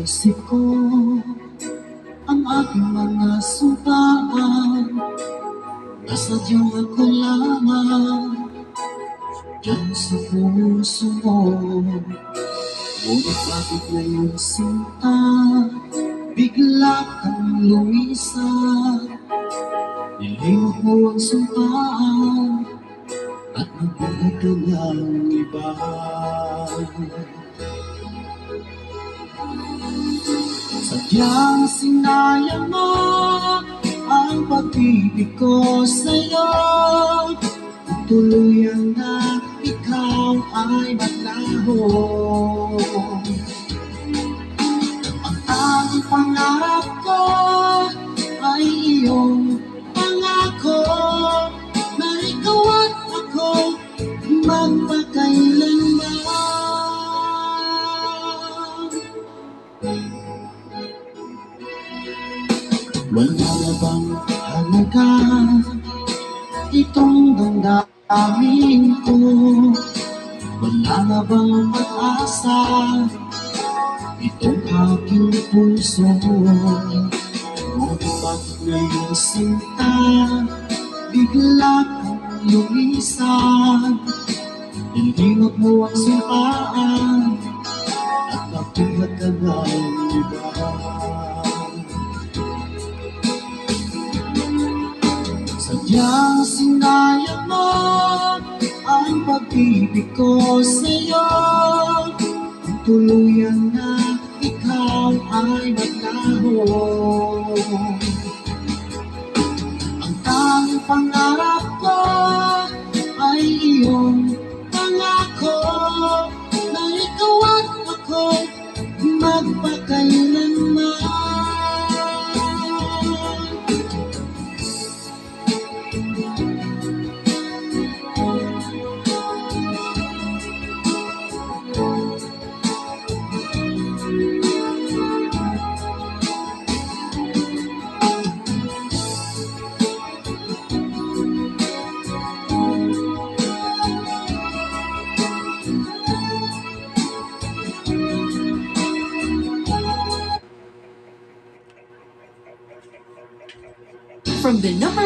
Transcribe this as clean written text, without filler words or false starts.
isip ko ang aking mga sumpaan, nasadyang ako lamang dyan sa puso mo. Ngunit bakit ngayon sinta, bigla kang lumisan, nilimot mo ang sumpaan at nagbuhat ka ng iba. Sadyang sinayang mo ang pag-ibig ko sa'yo, tuluyan na ikaw ay maglaho. Ang tanging pangarap ko ay iyong pangako, na ikaw at ako magpakailanman. Wala na bang halaga itong damdamin ko? Wala na bang pag-asa itong aking puso? Ngunit bakit ngayon sinta, bigla kang lumisan, nilimot mo ang sumpaan at nabuhat ka ng iba. Sadyang sinayang mo ang pag-ibig ko sa'yo, tuluyan na ikaw ay maglaho. Ang tanging pangarap ko ay iyong pangako, na ikaw at ako magpakailanman. From the number